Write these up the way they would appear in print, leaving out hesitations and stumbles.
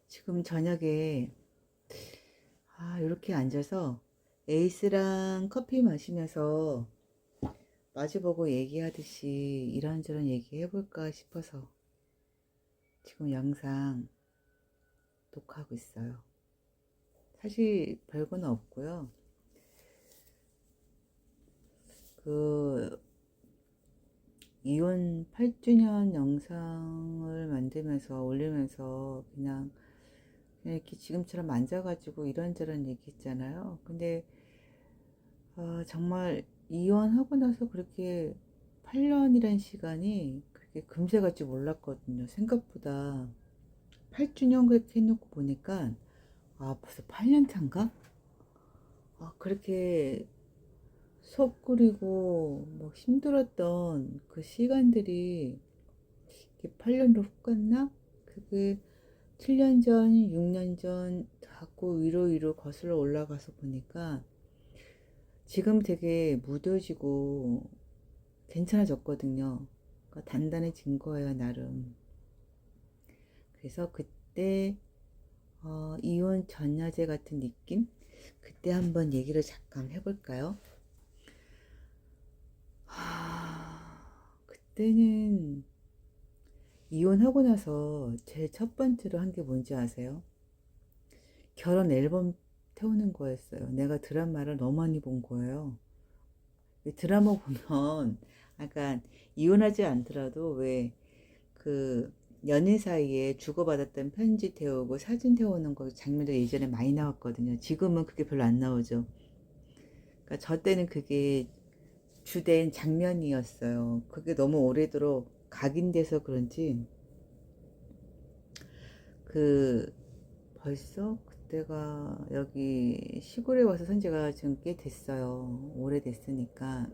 지금 저녁에 이렇게 앉아서 에이스랑 커피 마시면서 마주보고 얘기하듯이 이런저런 얘기해볼까 싶어서 지금 영상 녹화하고 있어요. 사실 별거는 없고요. 그 이혼 8주년 영상을 만들면서 올리면서 그냥 이렇게 지금처럼 앉아가지고 이런저런 얘기 했잖아요. 근데 정말 이혼하고 나서 그렇게 8년이란 시간이 그렇게 금세 갈 줄 몰랐거든요. 생각보다 8주년 그렇게 해놓고 보니까 벌써 8년 차인가? 그렇게 속 끓이고 뭐 힘들었던 그 시간들이 이렇게 8년으로 훅 갔나? 그게 7년 전, 6년 전 자꾸 위로 거슬러 올라가서 보니까 지금 되게 무뎌지고 괜찮아졌거든요. 그러니까 단단해진 거예요, 나름. 그래서 그때 이혼 전야제 같은 느낌? 그때 한번 얘기를 잠깐 해볼까요? 그때는 이혼하고 나서 제일 첫 번째로 한 게 뭔지 아세요? 결혼 앨범 태우는 거였어요. 내가 드라마를 너무 많이 본 거예요. 드라마 보면 약간 이혼하지 않더라도 왜 그 연인 사이에 주고받았던 편지 태우고 사진 태우는 거 장면도 예전에 많이 나왔거든요. 지금은 그게 별로 안 나오죠. 그러니까 저 때는 그게 주된 장면이었어요. 그게 너무 오래도록 각인돼서 그런지 그 벌써 그때가 여기 시골에 와서 산 지가 지금 꽤 됐어요. 오래됐으니까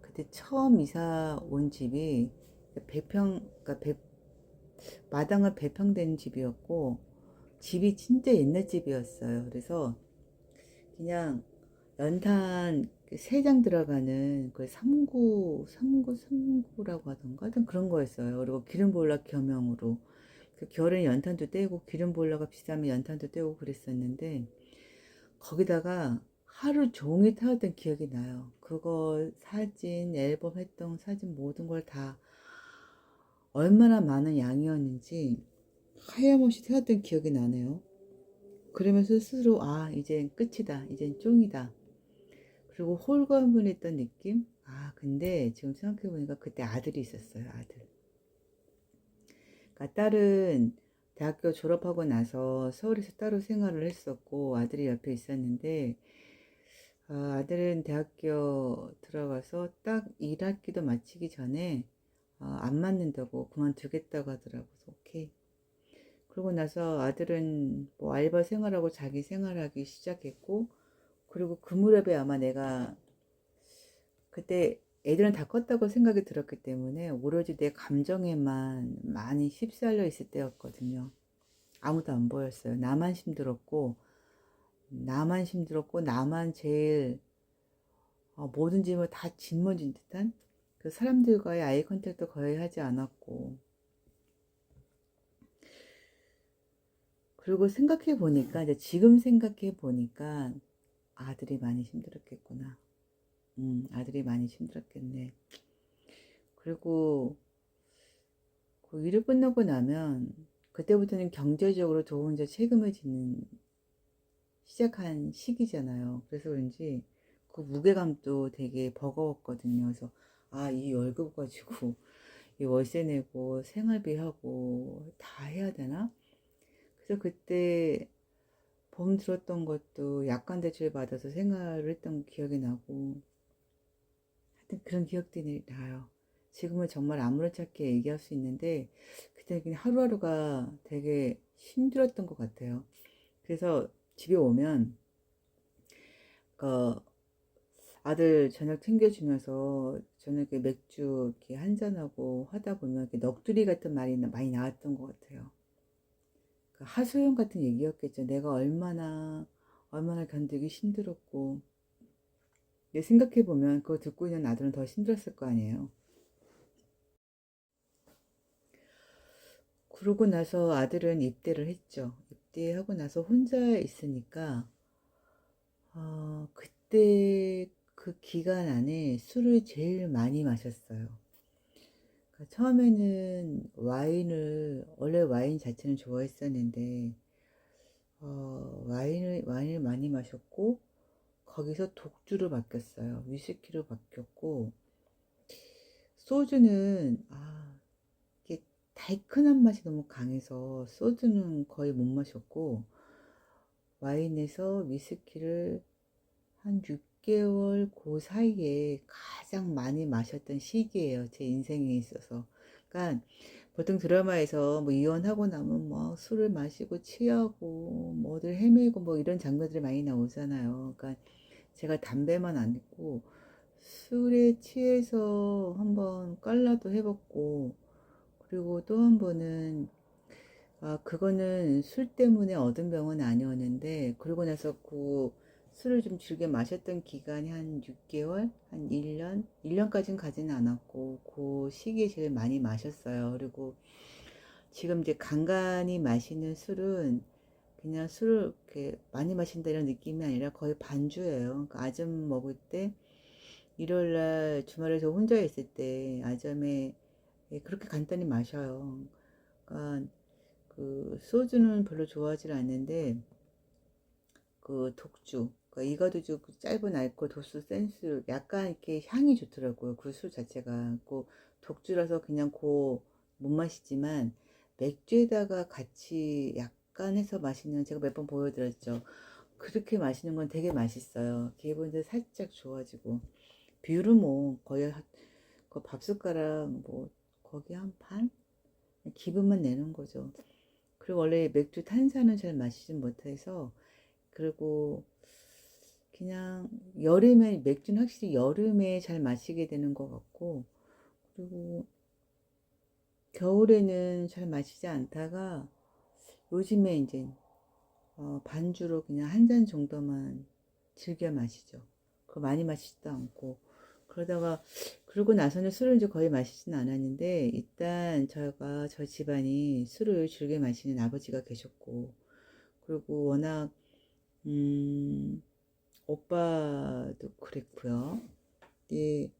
그때 처음 이사 온 집이 배평 그러니까 마당을 배평된 집이었고 집이 진짜 옛날 집이었어요. 그래서 그냥 연탄 3장 들어가는 그 3구라고 하던가 하여튼 그런 거였어요. 그리고 기름보일러 겸용으로 그 겨울엔 연탄도 떼고 기름보일러가 비싸면 연탄도 떼고 그랬었는데 거기다가 하루 종일 태웠던 기억이 나요. 그거 사진 앨범 했던 사진 모든 걸 다 얼마나 많은 양이었는지 하염없이 태웠던 기억이 나네요. 그러면서 스스로 이젠 끝이다, 이젠 쫑이다, 그리고 홀가분했던 느낌. 근데 지금 생각해보니까 그때 아들이 있었어요. 아들. 그러니까 딸은 대학교 졸업하고 나서 서울에서 따로 생활을 했었고 아들이 옆에 있었는데 아들은 대학교 들어가서 딱 1학기도 마치기 전에 안 맞는다고 그만두겠다고 하더라고요. 오케이. 그러고 나서 아들은 뭐 알바 생활하고 자기 생활하기 시작했고, 그리고 그 무렵에 아마 내가 그때 애들은 다 컸다고 생각이 들었기 때문에 오로지 내 감정에만 많이 휩쓸려 있을 때였거든요. 아무도 안 보였어요. 나만 힘들었고 나만 제일 모든 짐을 다 짊어진 듯한 그 사람들과의 아이 컨택도 거의 하지 않았고, 그리고 생각해 보니까 이제 지금 생각해 보니까 아들이 많이 힘들었겠구나. 아들이 많이 힘들었겠네. 그리고 그 일을 끝나고 나면 그때부터는 경제적으로 저 혼자 책임을 지는 시작한 시기잖아요. 그래서 그런지 그 무게감도 되게 버거웠거든요. 그래서 이 월급 가지고 이 월세 내고 생활비 하고 다 해야 되나? 그래서 그때 봄 들었던 것도 약관 대출 받아서 생활을 했던 기억이 나고, 하여튼 그런 기억들이 나요. 지금은 정말 아무렇지 않게 얘기할 수 있는데 그때 그냥 하루하루가 되게 힘들었던 것 같아요. 그래서 집에 오면 그 아들 저녁 챙겨주면서 저녁에 맥주 이렇게 한잔하고 하다 보면 이렇게 넋두리 같은 말이 많이 나왔던 것 같아요. 그 하소연 같은 얘기였겠죠. 내가 얼마나 견디기 힘들었고, 생각해보면 그거 듣고 있는 아들은 더 힘들었을 거 아니에요. 그러고 나서 아들은 입대를 했죠. 입대하고 나서 혼자 있으니까 그때 그 기간 안에 술을 제일 많이 마셨어요. 그러니까 처음에는 와인을 원래 와인 자체는 좋아했었는데 와인을 많이 마셨고 거기서 독주로 바뀌었어요. 위스키로 바뀌었고 소주는 이게 달큰한 맛이 너무 강해서 소주는 거의 못 마셨고 와인에서 위스키를 한 6개월 그 사이에 가장 많이 마셨던 시기예요. 제 인생에 있어서. 그러니까 보통 드라마에서 뭐 이혼하고 나면 막 술을 마시고 취하고 뭐 어딜 헤매고 뭐 이런 장면들이 많이 나오잖아요. 그러니까 제가 담배만 안 했고 술에 취해서 한번 깔라도 해봤고 그리고 또 한 번은 그거는 술 때문에 얻은 병은 아니었는데 그러고 나서 그 술을 좀 즐겨 마셨던 기간이 한 6개월, 한 1년, 1년까지는 가지는 않았고 그 시기에 제일 많이 마셨어요. 그리고 지금 이제 간간히 마시는 술은 그냥 술을 이렇게 많이 마신다 이런 느낌이 아니라 거의 반주예요. 그러니까 아점 먹을 때 일요일날 주말에 저 혼자 있을 때 아점에 그렇게 간단히 마셔요. 그러니까 그 소주는 별로 좋아하지 않는데 그 독주, 그러니까 이가도주 그 짧은 알코올 도수 센스 약간 이렇게 향이 좋더라고요. 그 술 자체가 그 독주라서 그냥 고 못 마시지만 맥주에다가 같이 약간 해서 마시는 제가 몇 번 보여드렸죠. 그렇게 마시는 건 되게 맛있어요. 기분도 살짝 좋아지고 비율은 뭐 거의 그 밥숟가락 뭐 거기 한 반? 기분만 내는 거죠. 그리고 원래 맥주 탄산은 잘 마시진 못해서 그리고 그냥 여름에 맥주는 확실히 여름에 잘 마시게 되는 것 같고 그리고 겨울에는 잘 마시지 않다가 요즘에 이제 반주로 그냥 한 잔 정도만 즐겨 마시죠. 그거 많이 마시지도 않고 그러다가 그러고 나서는 술을 이제 거의 마시진 않았는데 일단 저 집안이 술을 즐겨 마시는 아버지가 계셨고 그리고 워낙 음, 오빠도 그랬고요. 예,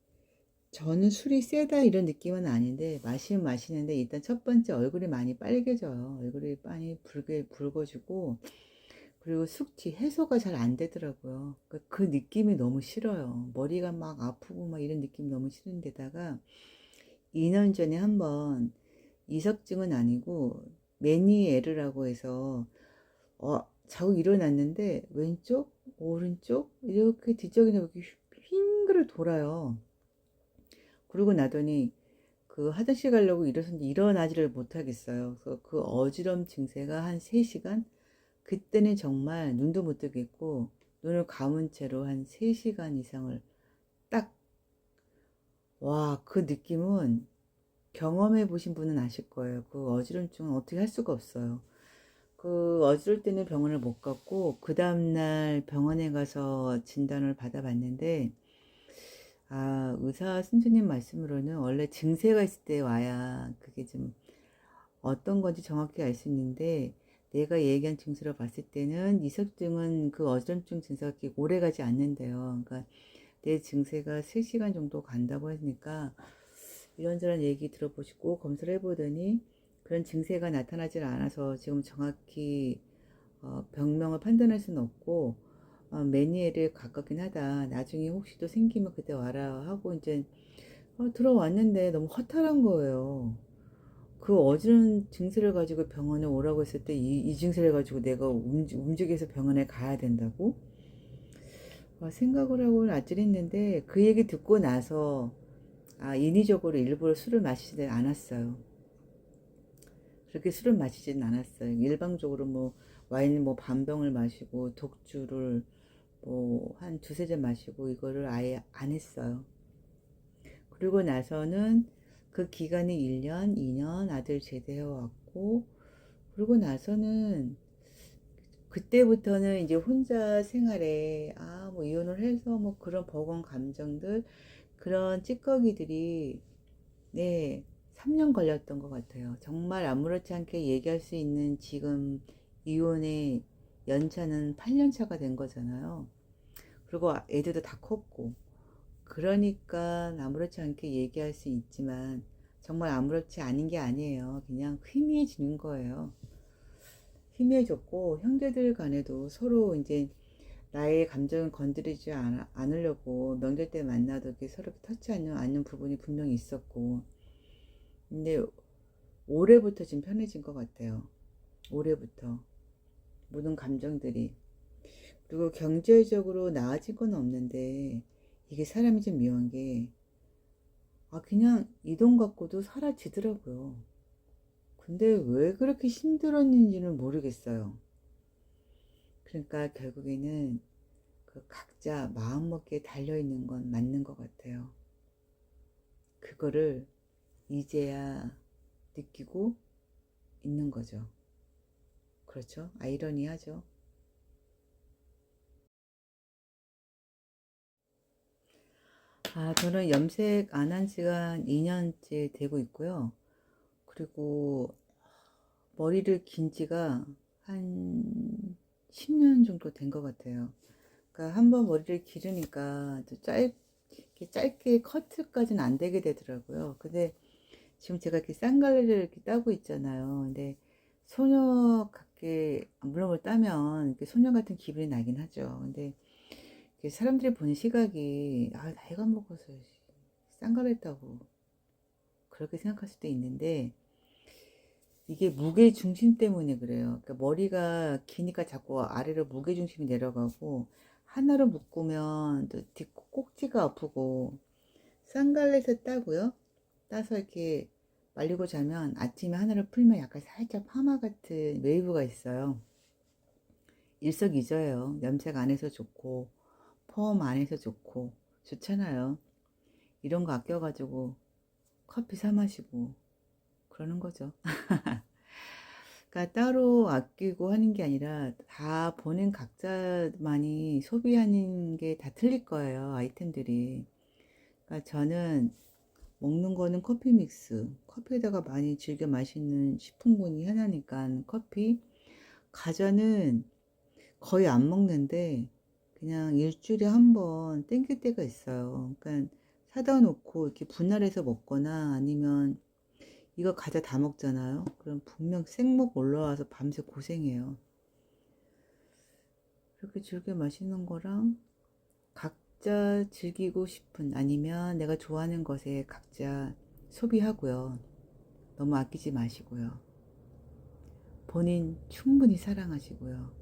저는 술이 세다 이런 느낌은 아닌데 마시면 마시는데 일단 첫 번째 얼굴이 많이 빨개져요. 얼굴이 많이 붉어지고 그리고 숙취 해소가 잘 안 되더라고요. 그 느낌이 너무 싫어요. 머리가 막 아프고 막 이런 느낌이 너무 싫은데다가 2년 전에 한번 이석증은 아니고 메니에르라고 해서 자고 일어났는데 왼쪽, 오른쪽 이렇게 뒤척이나 이렇게 핑그를 돌아요. 그러고 나더니 그 화장실 가려고 일어섰는데 일어나지를 못하겠어요. 그래서 그 어지럼 증세가 한 3시간? 그때는 정말 눈도 못 뜨겠고 눈을 감은 채로 한 3시간 이상을 딱, 와, 그 느낌은 경험해 보신 분은 아실 거예요. 그 어지럼증은 어떻게 할 수가 없어요. 그 어지러울 때는 병원을 못 갔고 그 다음날 병원에 가서 진단을 받아봤는데 의사 선생님 말씀으로는 원래 증세가 있을 때 와야 그게 좀 어떤 건지 정확히 알 수 있는데 내가 얘기한 증세로 봤을 때는 이석증은 그 어지럼증 증세가 그렇게 오래 가지 않는데요. 그러니까 내 증세가 3시간 정도 간다고 하니까 이런저런 얘기 들어보시고 검사를 해보더니 그런 증세가 나타나질 않아서 지금 정확히 병명을 판단할 수는 없고 메니에를 가깝긴 하다. 나중에 혹시 또 생기면 그때 와라 하고 이제 들어왔는데 너무 허탈한 거예요. 그 어지러운 증세를 가지고 병원에 오라고 했을 때 이 증세를 가지고 내가 움직여서 병원에 가야 된다고? 생각을 하고 아찔했는데 그 얘기 듣고 나서 인위적으로 일부러 술을 마시지 않았어요. 그렇게 술을 마시지는 않았어요. 일방적으로 뭐 와인 뭐 반병을 마시고 독주를 뭐 한 두세 잔 마시고 이거를 아예 안 했어요. 그리고 나서는 그 기간이 1년, 2년 아들 제대해 왔고 그러고 나서는 그때부터는 이제 혼자 생활에 뭐 이혼을 해서 뭐 그런 버거운 감정들 그런 찌꺼기들이 네 3년 걸렸던 것 같아요. 정말 아무렇지 않게 얘기할 수 있는 지금 이혼의 연차는 8년 차가 된 거잖아요. 그리고 애들도 다 컸고. 그러니까 아무렇지 않게 얘기할 수 있지만 정말 아무렇지 않은 게 아니에요. 그냥 희미해지는 거예요. 희미해졌고 형제들 간에도 서로 이제 나의 감정을 건드리지 않으려고 명절 때 만나도 이렇게 서로 터치하는 않는 부분이 분명히 있었고, 근데 올해부터 좀 편해진 것 같아요. 올해부터 모든 감정들이. 그리고 경제적으로 나아진 건 없는데 이게 사람이 좀 묘한 게, 그냥 이 돈 갖고도 사라지더라고요. 근데 왜 그렇게 힘들었는지는 모르겠어요. 그러니까 결국에는 그 각자 마음먹기에 달려있는 건 맞는 것 같아요. 그거를 이제야 느끼고 있는 거죠. 그렇죠? 아이러니하죠. 저는 염색 안 한 지가 한 2년째 되고 있고요. 그리고 머리를 긴 지가 한 10년 정도 된 것 같아요. 그러니까 한번 머리를 기르니까 또 짧게 커트까지는 안 되게 되더라고요. 근데 지금 제가 이렇게 쌍갈래를 이렇게 따고 있잖아요. 근데 소녀 같게, 물론 뭘 따면 이렇게 소녀 같은 기분이 나긴 하죠. 근데 사람들이 보는 시각이, 나이가 먹어서 쌍갈래 따고 그렇게 생각할 수도 있는데, 이게 무게 중심 때문에 그래요. 그러니까 머리가 기니까 자꾸 아래로 무게 중심이 내려가고, 하나로 묶으면 또 꼭지가 아프고. 쌍갈래에서 따고요. 따서 이렇게 말리고 자면 아침에 하나를 풀면 약간 살짝 파마 같은 웨이브가 있어요. 일석이조예요. 염색 안 해서 좋고 펌 안 해서 좋잖아요. 이런 거 아껴가지고 커피 사 마시고 그러는 거죠. 그러니까 따로 아끼고 하는 게 아니라 다 본인 각자만이 소비하는 게 다 틀릴 거예요. 아이템들이. 그러니까 저는 먹는 거는 커피 믹스. 커피에다가 많이 즐겨 마시는 식품군이 하나니까 커피. 과자는 거의 안 먹는데 그냥 일주일에 한 번 땡길 때가 있어요. 그러니까 사다 놓고 이렇게 분할해서 먹거나, 아니면 이거 과자 다 먹잖아요. 그럼 분명 생목 올라와서 밤새 고생해요. 그렇게 즐겨 마시는 거랑 각자 즐기고 싶은, 아니면 내가 좋아하는 것에 각자 소비하고요. 너무 아끼지 마시고요. 본인 충분히 사랑하시고요.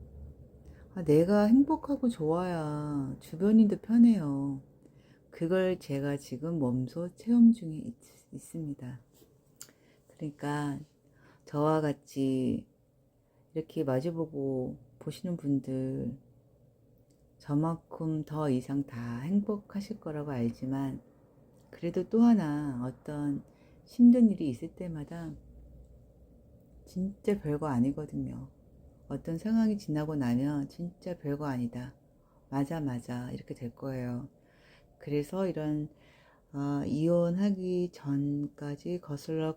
내가 행복하고 좋아야 주변인도 편해요. 그걸 제가 지금 몸소 체험 중에 있습니다. 그러니까 저와 같이 이렇게 마주보고 보시는 분들, 저만큼 더 이상 다 행복하실 거라고 알지만, 그래도 또 하나 어떤 힘든 일이 있을 때마다 진짜 별거 아니거든요. 어떤 상황이 지나고 나면 진짜 별거 아니다. 맞아, 맞아. 이렇게 될 거예요. 그래서 이런 이혼하기 전까지 거슬러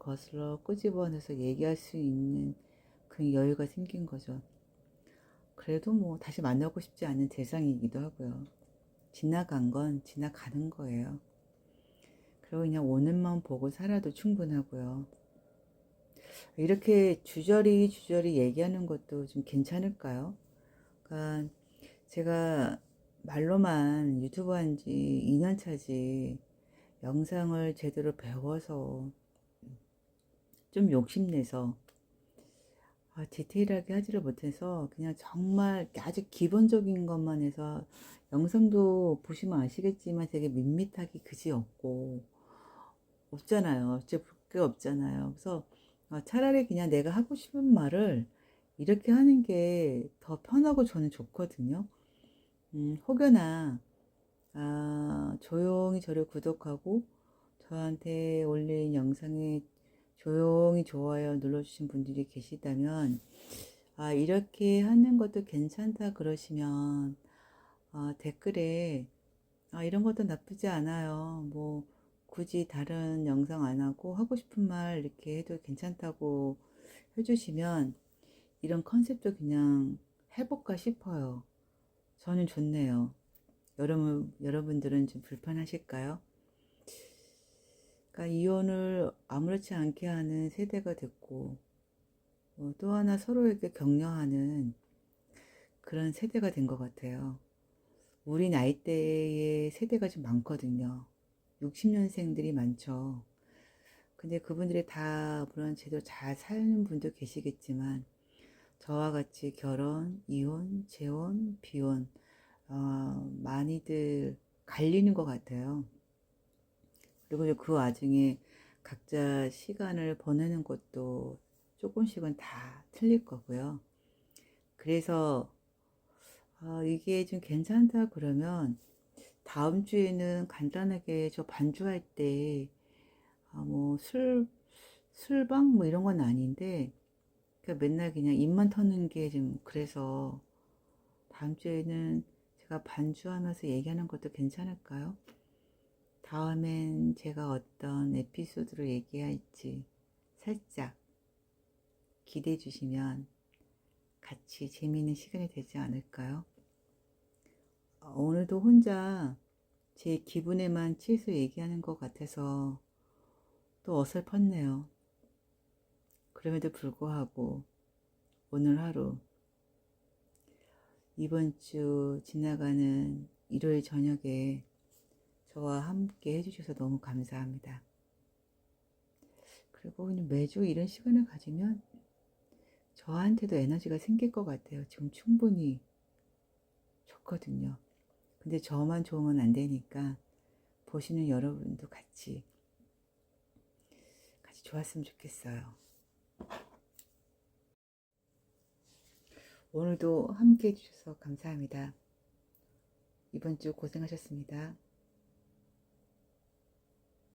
끄집어내서 얘기할 수 있는 그 여유가 생긴 거죠. 그래도 뭐 다시 만나고 싶지 않은 대상이기도 하고요. 지나간 건 지나가는 거예요. 그리고 그냥 오늘만 보고 살아도 충분하고요. 이렇게 주저리 얘기하는 것도 좀 괜찮을까요? 그러니까 제가 말로만 유튜브 한 지 2년 차지, 영상을 제대로 배워서 좀 욕심내서 디테일하게 하지를 못해서 그냥 정말 아주 기본적인 것만 해서, 영상도 보시면 아시겠지만 되게 밋밋하기 그지 없잖아요. 진짜 볼 게 없잖아요. 그래서 차라리 그냥 내가 하고 싶은 말을 이렇게 하는 게 더 편하고 저는 좋거든요. 혹여나 조용히 저를 구독하고 저한테 올린 영상에 조용히 좋아요 눌러주신 분들이 계시다면, 이렇게 하는 것도 괜찮다 그러시면 댓글에 이런 것도 나쁘지 않아요, 뭐 굳이 다른 영상 안 하고 하고 싶은 말 이렇게 해도 괜찮다고 해주시면 이런 컨셉도 그냥 해볼까 싶어요. 저는 좋네요. 여러분들은 좀 불편하실까요? 그러니까 이혼을 아무렇지 않게 하는 세대가 됐고, 또 하나 서로에게 격려하는 그런 세대가 된 것 같아요. 우리 나이대의 세대가 좀 많거든요. 60년생들이 많죠. 근데 그분들이 다 물론 제대로 잘 사는 분도 계시겠지만 저와 같이 결혼, 이혼, 재혼, 비혼 많이들 갈리는 것 같아요. 그리고 그 와중에 각자 시간을 보내는 것도 조금씩은 다 틀릴 거고요. 그래서 이게 좀 괜찮다 그러면 다음 주에는 간단하게 저 반주할 때 뭐 술방 뭐 이런 건 아닌데 그러니까 맨날 그냥 입만 터는 게 좀 그래서 다음 주에는 제가 반주하면서 얘기하는 것도 괜찮을까요? 다음엔 제가 어떤 에피소드로 얘기할지 살짝 기대해 주시면 같이 재미있는 시간이 되지 않을까요? 오늘도 혼자 제 기분에만 취해서 얘기하는 것 같아서 또 어설펐네요. 그럼에도 불구하고 오늘 하루, 이번 주 지나가는 일요일 저녁에 저와 함께 해주셔서 너무 감사합니다. 그리고 그냥 매주 이런 시간을 가지면 저한테도 에너지가 생길 것 같아요. 지금 충분히 좋거든요. 근데 저만 좋으면 안 되니까 보시는 여러분도 같이 좋았으면 좋겠어요. 오늘도 함께 해주셔서 감사합니다. 이번 주 고생하셨습니다.